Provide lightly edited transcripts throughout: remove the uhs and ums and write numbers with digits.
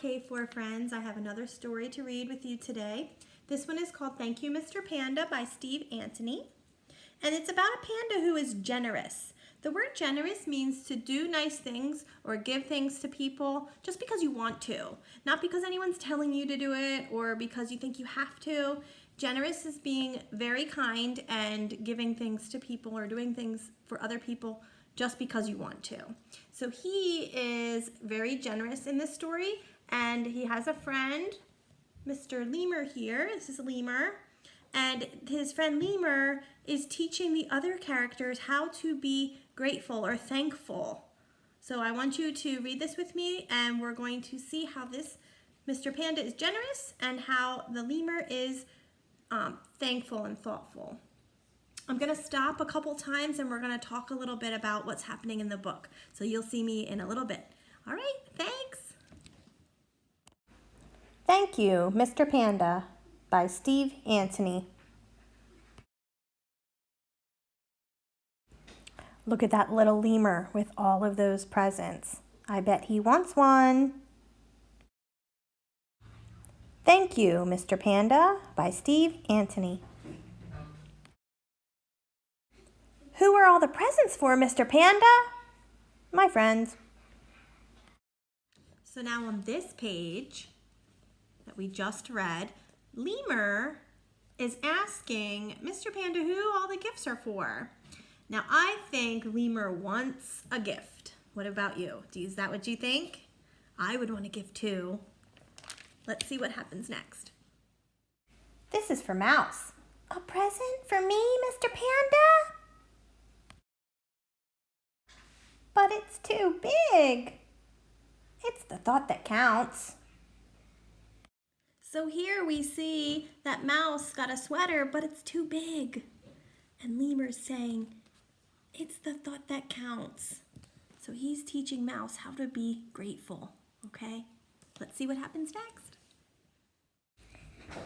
K4 friends. I have another story to read with you today. This one is called Thank You, Mr. Panda by Steve Antony. And it's about a panda who is generous. The word generous means to do nice things or give things to people just because you want to. Not because anyone's telling you to do it or because you think you have to. Generous is being very kind and giving things to people or doing things for other people just because you want to. So he is very generous in this story, and he has a friend, Mr. Lemur here. This is Lemur. And his friend Lemur is teaching the other characters how to be grateful or thankful. So I want you to read this with me, and we're going to see how this Mr. Panda is generous and how the Lemur is thankful and thoughtful. I'm going to stop a couple times and we're going to talk a little bit about what's happening in the book. So you'll see me in a little bit. All right, thanks. Thank You, Mr. Panda by Steve Antony. Look at that little lemur with all of those presents. I bet he wants one. Thank You, Mr. Panda by Steve Antony. Who are all the presents for, Mr. Panda? My friends. So now on this page that we just read, Lemur is asking Mr. Panda who all the gifts are for. Now I think Lemur wants a gift. What about you? Is that what you think? I would want a gift too. Let's see what happens next. This is for Mouse. A present for me, Mr. Panda? But it's too big. It's the thought that counts. So here we see that Mouse got a sweater, but it's too big. And Lemur's saying, it's the thought that counts. So he's teaching Mouse how to be grateful, okay? Let's see what happens next.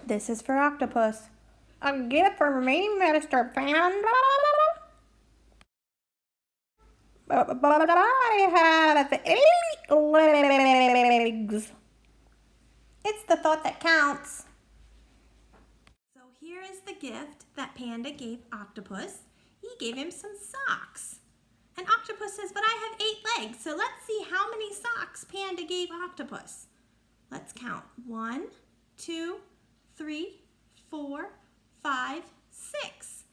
This is for Octopus. A gift for me, Mr. Panda. But I have 8 legs. It's the thought that counts. So here is the gift that Panda gave Octopus. He gave him some socks. And Octopus says, but I have 8 legs. So let's see how many socks Panda gave Octopus. Let's count. 1, 2, 3, 4, 5, 6.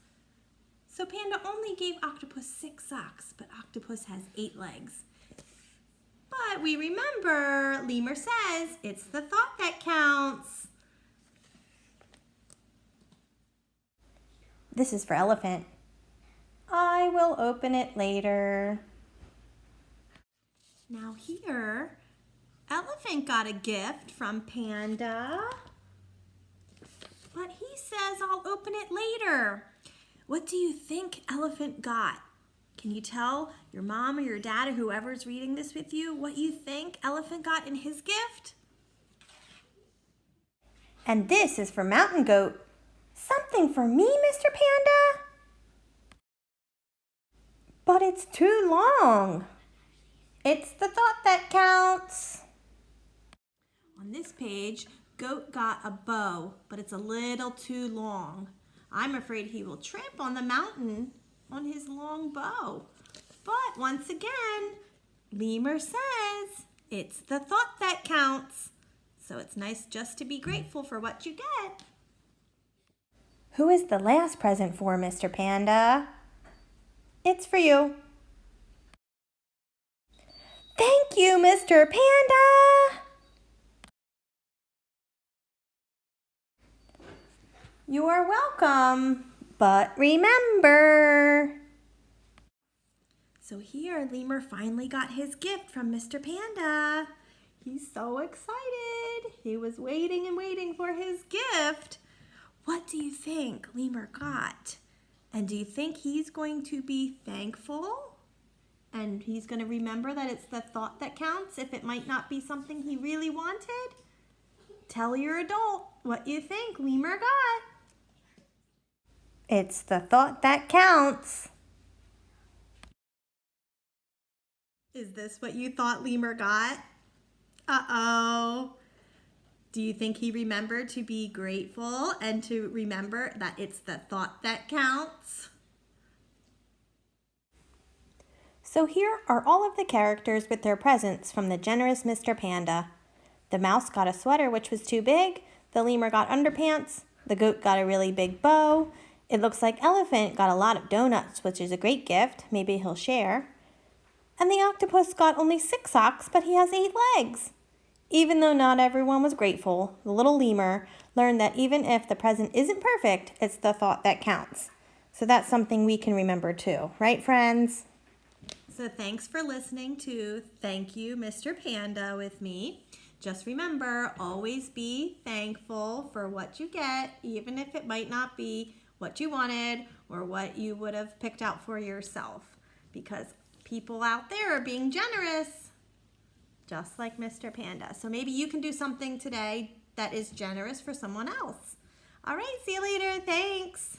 So Panda only gave Octopus 6 socks, but Octopus has 8 legs. But we remember, Lemur says, it's the thought that counts. This is for Elephant. I will open it later. Now here, Elephant got a gift from Panda, but he says, I'll open it later. What do you think Elephant got? Can you tell your mom or your dad or whoever's reading this with you what you think Elephant got in his gift? And this is for Mountain Goat. Something for me, Mr. Panda? But it's too long. It's the thought that counts. On this page, Goat got a bow, but it's a little too long. I'm afraid he will trip on the mountain on his long bow. But once again, Lemur says, it's the thought that counts. So it's nice just to be grateful for what you get. Who is the last present for, Mr. Panda? It's for you. Thank you, Mr. Panda! You are welcome, but remember. So here, Lemur finally got his gift from Mr. Panda. He's so excited. He was waiting and waiting for his gift. What do you think Lemur got? And do you think he's going to be thankful? And he's going to remember that it's the thought that counts if it might not be something he really wanted? Tell your adult what you think Lemur got. It's the thought that counts. Is this what you thought Lemur got? Uh-oh. Do you think he remembered to be grateful and to remember that it's the thought that counts? So here are all of the characters with their presents from the generous Mr. Panda. The mouse got a sweater which was too big, the lemur got underpants, the goat got a really big bow, it looks like elephant got a lot of donuts, which is a great gift, maybe he'll share. And the octopus got only 6 socks, but he has 8 legs. Even though not everyone was grateful, the little lemur learned that even if the present isn't perfect, it's the thought that counts. So that's something we can remember too, right friends? So thanks for listening to Thank You, Mr. Panda with me. Just remember, always be thankful for what you get, even if it might not be what you wanted or what you would have picked out for yourself. Because people out there are being generous, just like Mr. Panda. So maybe you can do something today that is generous for someone else. All right, see you later. Thanks.